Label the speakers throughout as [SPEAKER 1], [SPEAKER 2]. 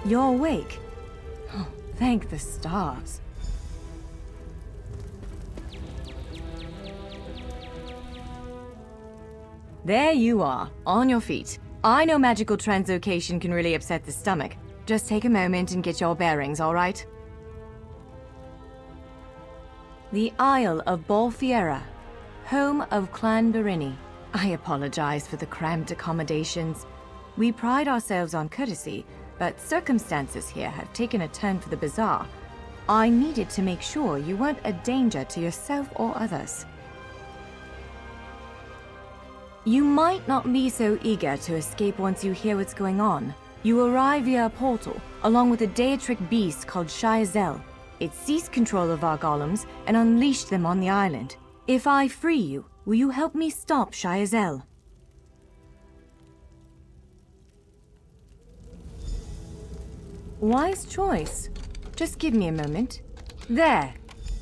[SPEAKER 1] You're awake. Oh, thank the stars. There you are, on your feet. I know magical translocation can really upset the stomach. Just take a moment and get your bearings, all right? The Isle of Balfiera, home of Clan Berini. I apologize for the cramped accommodations. We pride ourselves on courtesy, but circumstances here have taken a turn for the bizarre. I needed to make sure you weren't a danger to yourself or others. You might not be so eager to escape once you hear what's going on. You arrive via a portal, along with a Daetric beast called Shayazel. It seized control of our golems and unleashed them on the island. If I free you, will you help me stop Shayazel? Wise choice. Just give me a moment. There.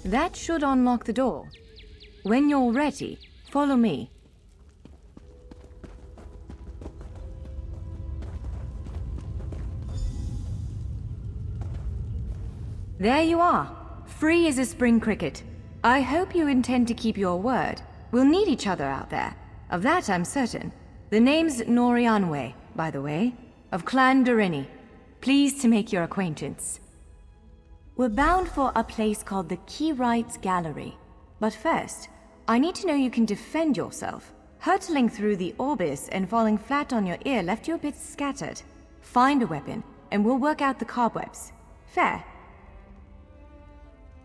[SPEAKER 1] That should unlock the door. When you're ready, follow me. There you are, free as a spring cricket. I hope you intend to keep your word. We'll need each other out there. Of that I'm certain. The name's Norianwe, by the way, of Clan Berini. Pleased to make your acquaintance. We're bound for a place called the Keyrights Gallery. But first, I need to know you can defend yourself. Hurtling through the Orbis and falling flat on your ear left you a bit scattered. Find a weapon, and we'll work out the cobwebs. Fair?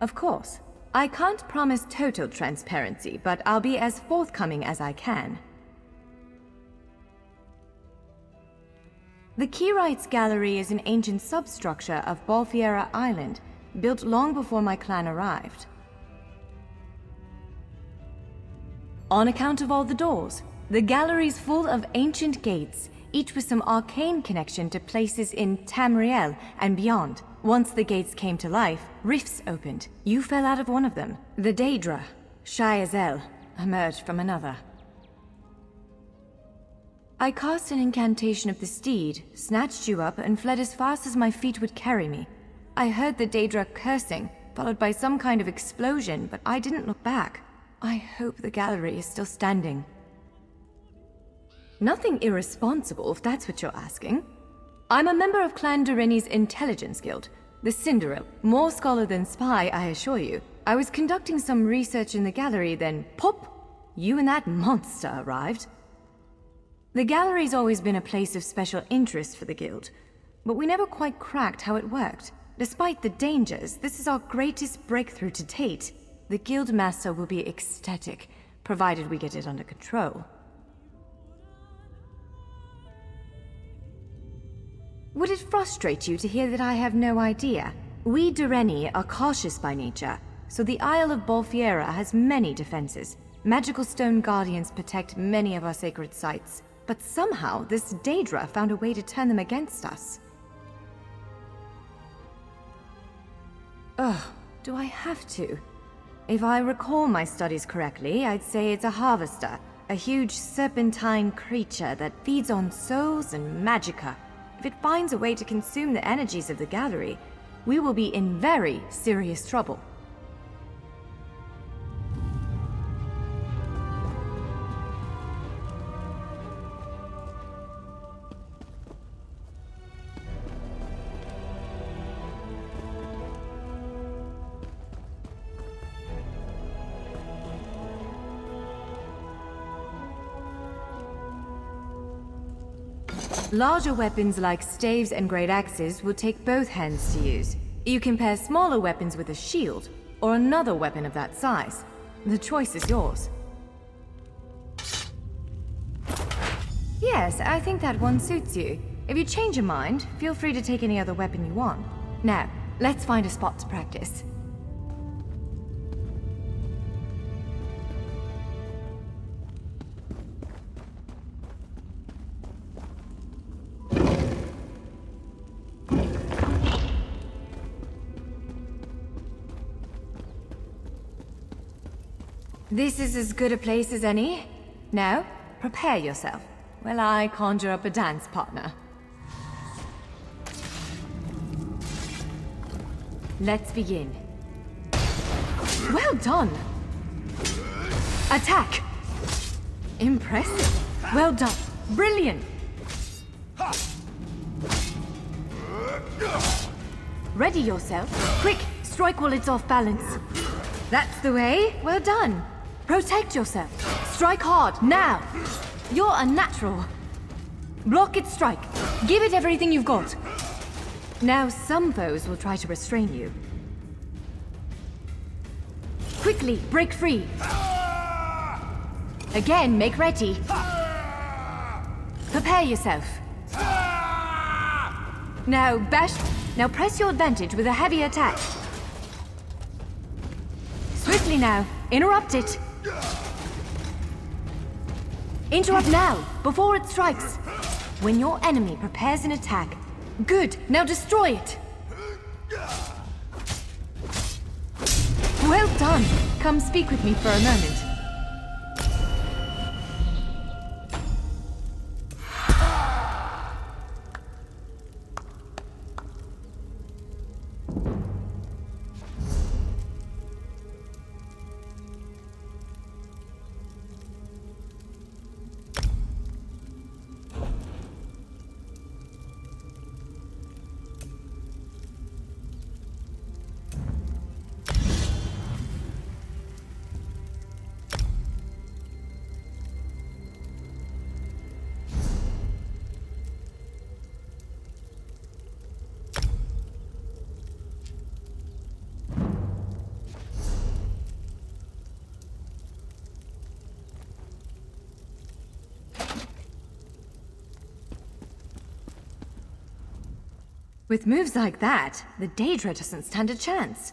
[SPEAKER 1] Of course. I can't promise total transparency, but I'll be as forthcoming as I can. The Keyrights Gallery is an ancient substructure of Balfiera Island, built long before my clan arrived. On account of all the doors, the gallery's full of ancient gates, each with some arcane connection to places in Tamriel and beyond. Once the gates came to life, rifts opened. You fell out of one of them. The Daedra, Shayazel, emerged from another. I cast an incantation of the steed, snatched you up, and fled as fast as my feet would carry me. I heard the Daedra cursing, followed by some kind of explosion, but I didn't look back. I hope the gallery is still standing. Nothing irresponsible, if that's what you're asking. I'm a member of Clan Dorini's Intelligence Guild, the Cinderell. More scholar than spy, I assure you. I was conducting some research in the gallery, then pop! You and that monster arrived. The gallery's always been a place of special interest for the guild, but we never quite cracked how it worked. Despite the dangers, this is our greatest breakthrough to date. The guild master will be ecstatic, provided we get it under control. Would it frustrate you to hear that I have no idea? We Doreni are cautious by nature, so the Isle of Balfiera has many defenses. Magical stone guardians protect many of our sacred sites, but somehow this Daedra found a way to turn them against us. Ugh, do I have to? If I recall my studies correctly, I'd say it's a harvester, a huge serpentine creature that feeds on souls and magicka. If it finds a way to consume the energies of the gallery, we will be in very serious trouble. Larger weapons like staves and great axes will take both hands to use. You can pair smaller weapons with a shield, or another weapon of that size. The choice is yours. Yes, I think that one suits you. If you change your mind, feel free to take any other weapon you want. Now, let's find a spot to practice. This is as good a place as any. Now, prepare yourself, while I conjure up a dance partner. Let's begin. Well done! Attack! Impressive. Well done. Brilliant! Ready yourself. Quick, strike while it's off balance. That's the way. Well done. Protect yourself. Strike hard, now! You're a natural. Block its strike. Give it everything you've got. Now some foes will try to restrain you. Quickly, break free. Again, make ready. Prepare yourself. Now, bash. Now press your advantage with a heavy attack. Swiftly now. Interrupt it. Interrupt now, before it strikes. When your enemy prepares an attack. Good, now destroy it. Well done. Come speak with me for a moment. With moves like that, the Daedra doesn't stand a chance.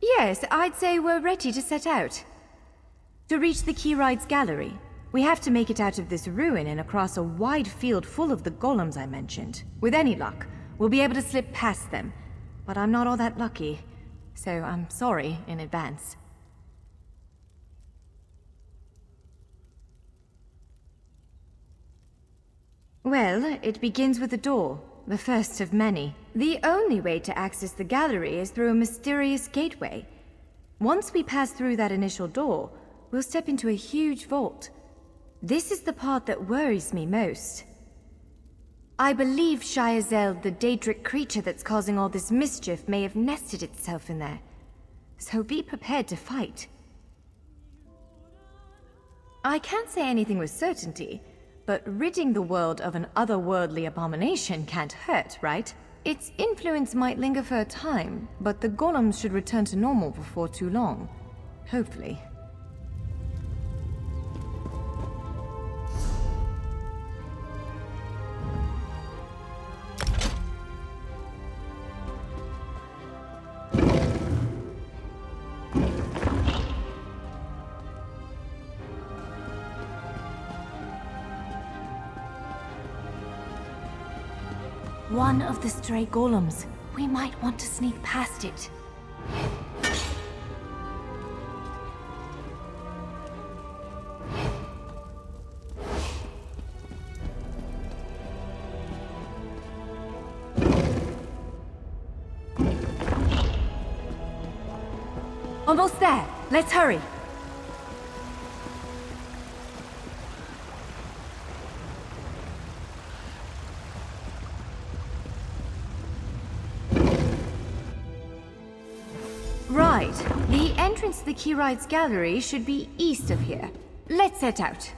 [SPEAKER 1] Yes, I'd say we're ready to set out. To reach the Keyride's gallery, we have to make it out of this ruin and across a wide field full of the golems I mentioned. With any luck, we'll be able to slip past them. But I'm not all that lucky, so I'm sorry in advance. Well, it begins with a door. The first of many. The only way to access the gallery is through a mysterious gateway. Once we pass through that initial door, we'll step into a huge vault. This is the part that worries me most. I believe Shiazel, the Daedric creature that's causing all this mischief, may have nested itself in there. So be prepared to fight. I can't say anything with certainty, but ridding the world of an otherworldly abomination can't hurt, right? Its influence might linger for a time, but the golems should return to normal before too long. Hopefully. One of the stray golems. We might want to sneak past it. Almost there. Let's hurry. Right. The entrance to the Keyride's gallery should be east of here. Let's set out.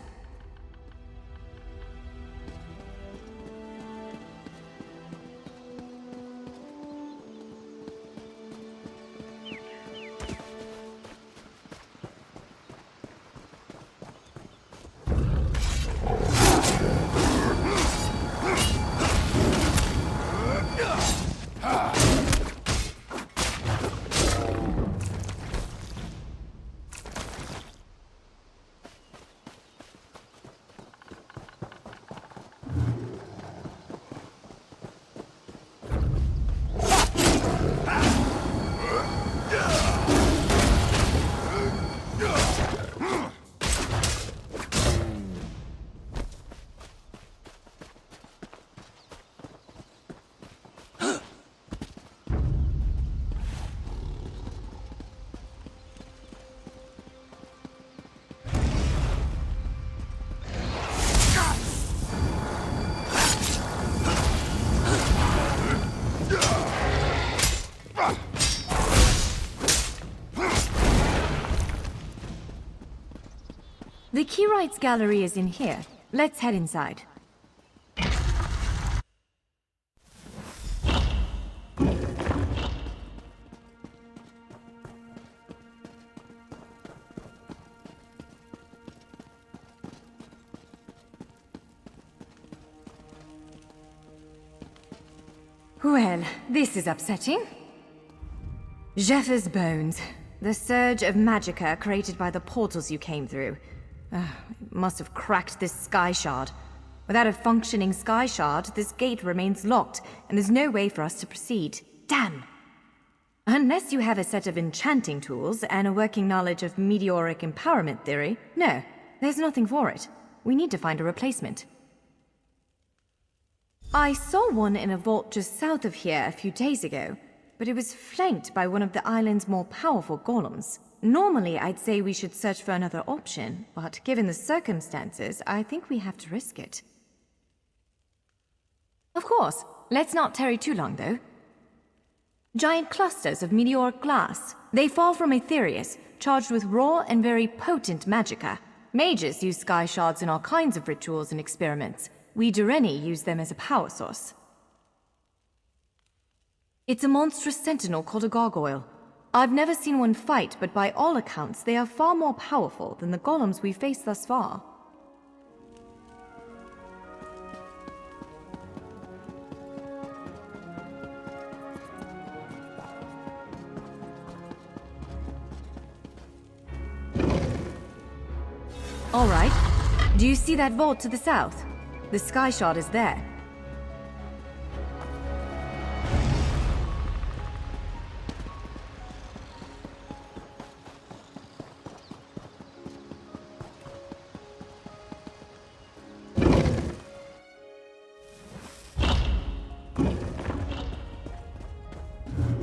[SPEAKER 1] Chloride's gallery is in here. Let's head inside. Well, this is upsetting. Jeffer's bones. The surge of magicka created by the portals you came through. It must have cracked this sky shard. Without a functioning sky shard, this gate remains locked, and there's no way for us to proceed. Damn! Unless you have a set of enchanting tools and a working knowledge of meteoric empowerment theory, no, there's nothing for it. We need to find a replacement. I saw one in a vault just south of here a few days ago, but it was flanked by one of the island's more powerful golems. Normally, I'd say we should search for another option, but given the circumstances, I think we have to risk it. Of course. Let's not tarry too long, though. Giant clusters of meteoric glass. They fall from Aetherius, charged with raw and very potent magicka. Mages use sky shards in all kinds of rituals and experiments. We Dureni use them as a power source. It's a monstrous sentinel called a gargoyle. I've never seen one fight, but by all accounts, they are far more powerful than the golems we've faced thus far. All right. Do you see that vault to the south? The sky shard is there.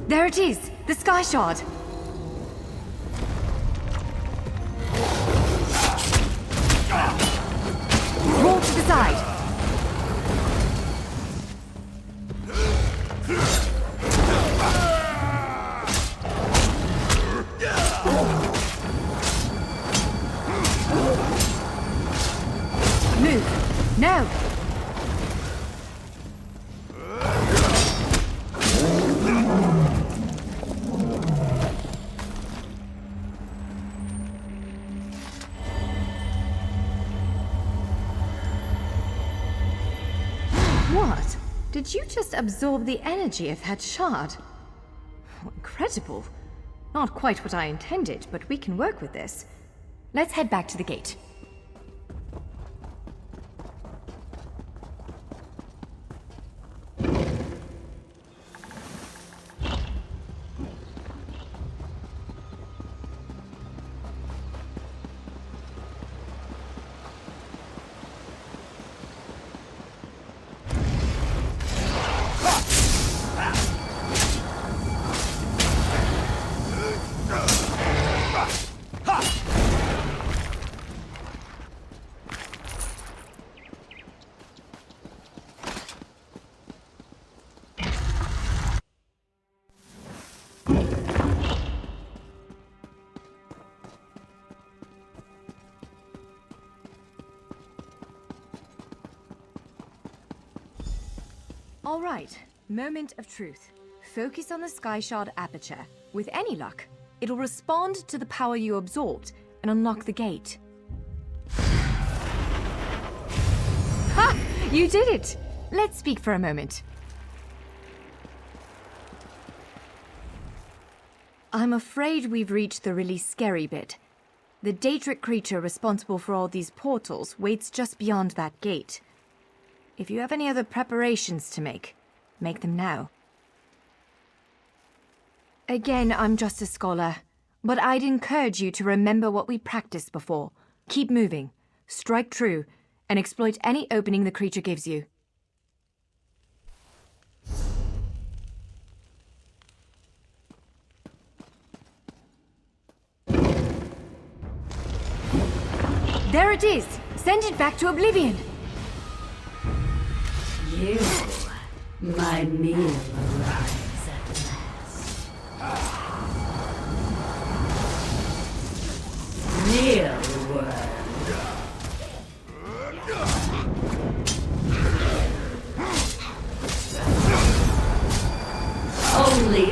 [SPEAKER 1] There it is! The sky shard! Roll to the side! Move! No! What? Did you just absorb the energy of that shard? Incredible. Not quite what I intended, but we can work with this. Let's head back to the gate. All right, moment of truth. Focus on the sky shard aperture. With any luck, it'll respond to the power you absorbed and unlock the gate. Ha! You did it! Let's speak for a moment. I'm afraid we've reached the really scary bit. The Daedric creature responsible for all these portals waits just beyond that gate. If you have any other preparations to make them now. Again, I'm just a scholar, but I'd encourage you to remember what we practiced before. Keep moving, strike true, and exploit any opening the creature gives you. There it is! Send it back to oblivion!
[SPEAKER 2] You, my meal arrives at last. Meal worm.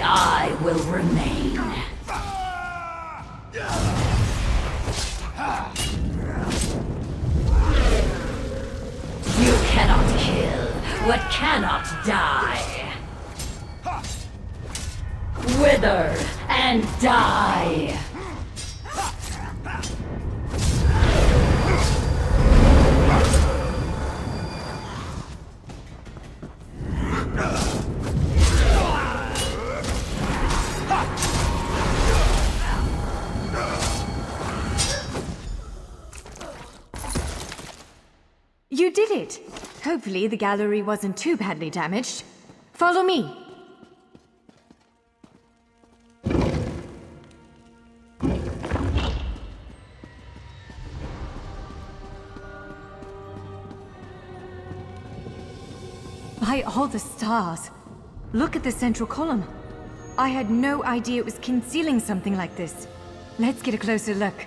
[SPEAKER 2] only I will remain. You cannot kill what cannot die. Wither and die.
[SPEAKER 1] You did it! Hopefully the gallery wasn't too badly damaged. Follow me! By all the stars! Look at the central column. I had no idea it was concealing something like this. Let's get a closer look.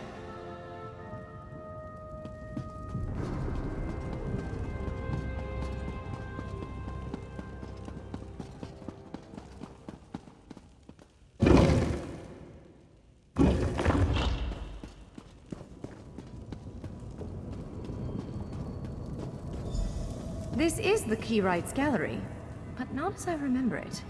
[SPEAKER 1] This is the Keyrights Gallery, but not as I remember it.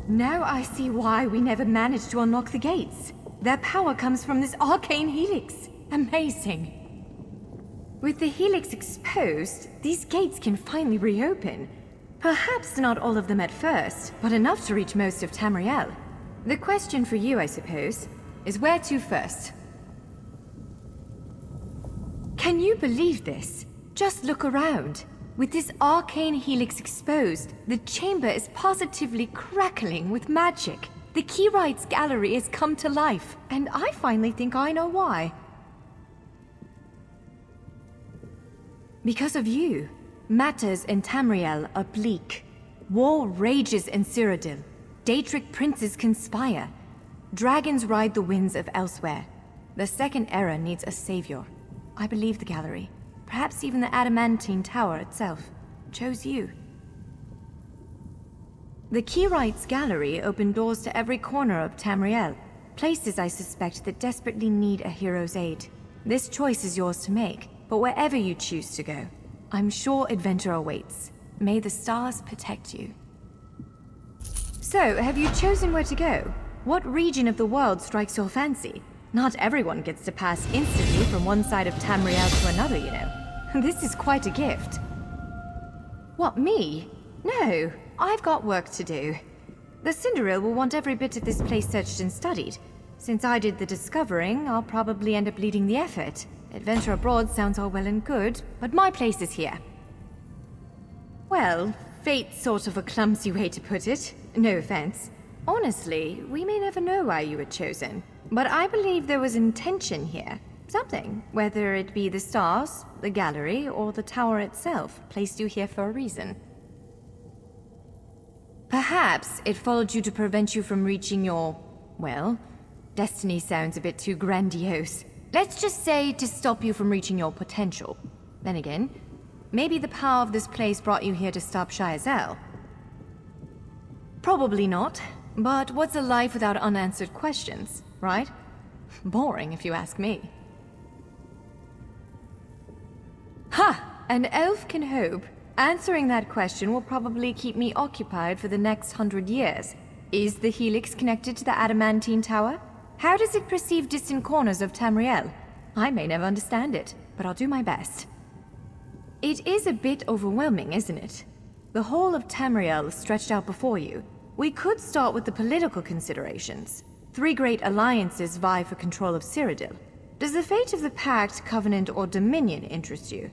[SPEAKER 1] Now I see why we never managed to unlock the gates. Their power comes from this arcane helix. Amazing. With the helix exposed, these gates can finally reopen. Perhaps not all of them at first, but enough to reach most of Tamriel. The question for you, I suppose, is where to first? Can you believe this? Just look around. With this arcane helix exposed, the chamber is positively crackling with magic. The Keyrights Gallery has come to life, and I finally think I know why. Because of you, matters in Tamriel are bleak. War rages in Cyrodiil. Daedric princes conspire. Dragons ride the winds of elsewhere. The Second Era needs a savior. I believe the gallery, perhaps even the Adamantine Tower itself, chose you. The Keyrights Gallery opened doors to every corner of Tamriel, places I suspect that desperately need a hero's aid. This choice is yours to make, but wherever you choose to go, I'm sure adventure awaits. May the stars protect you. So, have you chosen where to go? What region of the world strikes your fancy? Not everyone gets to pass instantly from one side of Tamriel to another, you know. This is quite a gift. What, me? No, I've got work to do. The Cinderil will want every bit of this place searched and studied. Since I did the discovering, I'll probably end up leading the effort. Adventure abroad sounds all well and good, but my place is here. Well, fate's sort of a clumsy way to put it. No offense. Honestly, we may never know why you were chosen. But I believe there was intention here. Something, whether it be the stars, the gallery, or the tower itself, placed you here for a reason. Perhaps it followed you to prevent you from reaching your, well, destiny sounds a bit too grandiose. Let's just say to stop you from reaching your potential. Then again, maybe the power of this place brought you here to stop Shayazel. Probably not, but what's a life without unanswered questions? Right? Boring, if you ask me. Ha! An elf can hope. Answering that question will probably keep me occupied for the next 100 years. Is the helix connected to the Adamantine Tower? How does it perceive distant corners of Tamriel? I may never understand it, but I'll do my best. It is a bit overwhelming, isn't it? The whole of Tamriel stretched out before you. We could start with the political considerations. 3 great alliances vie for control of Cyrodiil. Does the fate of the Pact, Covenant, or Dominion interest you?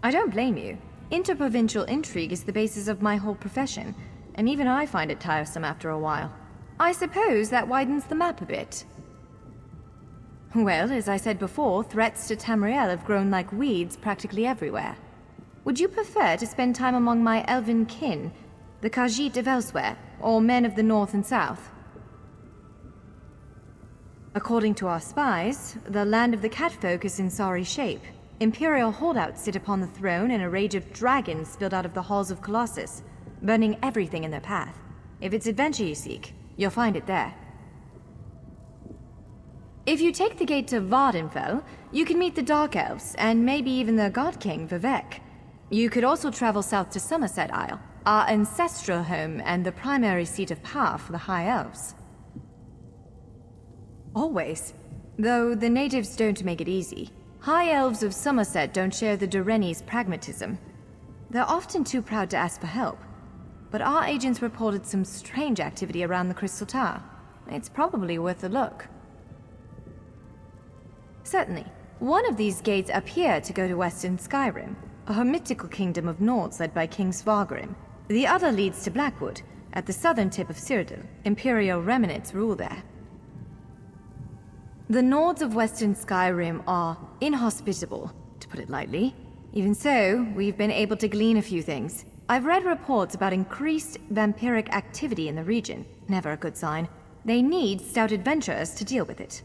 [SPEAKER 1] I don't blame you. Interprovincial intrigue is the basis of my whole profession, and even I find it tiresome after a while. I suppose that widens the map a bit. Well, as I said before, threats to Tamriel have grown like weeds practically everywhere. Would you prefer to spend time among my elven kin, the Khajiit of elsewhere, or men of the north and south? According to our spies, the land of the catfolk is in sorry shape. Imperial holdouts sit upon the throne, and a rage of dragons spilled out of the halls of Colossus, burning everything in their path. If it's adventure you seek, you'll find it there. If you take the gate to Vardenfell, you can meet the Dark Elves, and maybe even the God King, Vivek. You could also travel south to Somerset Isle, our ancestral home and the primary seat of power for the High Elves. Always. Though the natives don't make it easy. High Elves of Somerset don't share the Durrani's pragmatism. They're often too proud to ask for help. But our agents reported some strange activity around the Crystal Tower. It's probably worth a look. Certainly. One of these gates appear to go to Western Skyrim, a mythical kingdom of Nords led by King Svargrim. The other leads to Blackwood, at the southern tip of Cyrodiil. Imperial remnants rule there. The Nords of Western Skyrim are inhospitable, to put it lightly. Even so, we've been able to glean a few things. I've read reports about increased vampiric activity in the region. Never a good sign. They need stout adventurers to deal with it.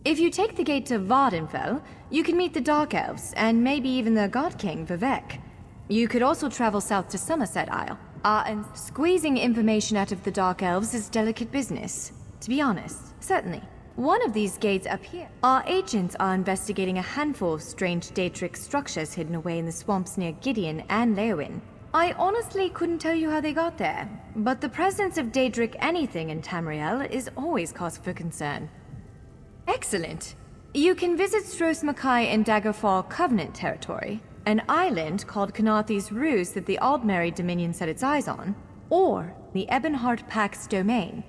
[SPEAKER 1] If you take the gate to Vardenfell, you can meet the Dark Elves, and maybe even the God King, Vivek. You could also travel south to Somerset Isle. And squeezing information out of the Dark Elves is delicate business. To be honest, certainly. One of these gates appear. Our agents are investigating a handful of strange Daedric structures hidden away in the swamps near Gideon and Leowyn. I honestly couldn't tell you how they got there, but the presence of Daedric anything in Tamriel is always cause for concern. Excellent. You can visit Stros Mackay in Daggerfall Covenant territory, an island called Canarthi's Ruse that the Aldmeri Dominion set its eyes on, or the Ebonheart Pack's domain.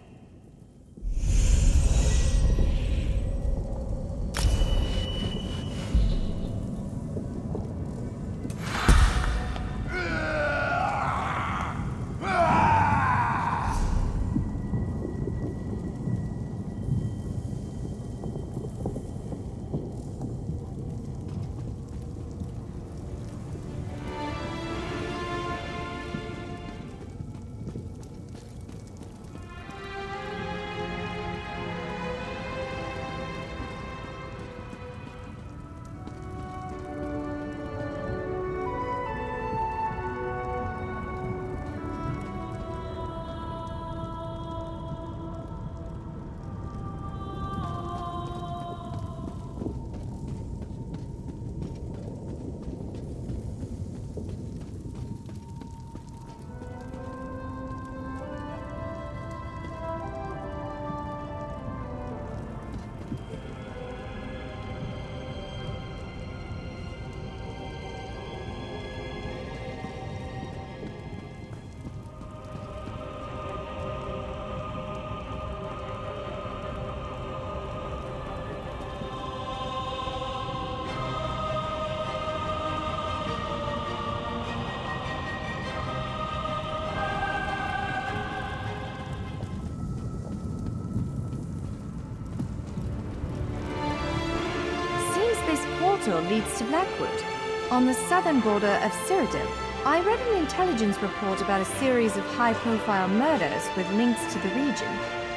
[SPEAKER 1] Leads to Blackwood, on the southern border of Cyrodiil. I read an intelligence report about a series of high-profile murders with links to the region.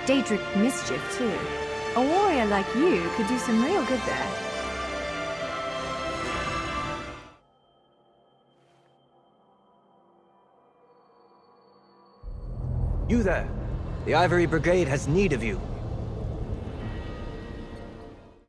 [SPEAKER 1] Daedric mischief, too. A warrior like you could do some real good there.
[SPEAKER 3] You there! The Ivory Brigade has need of you.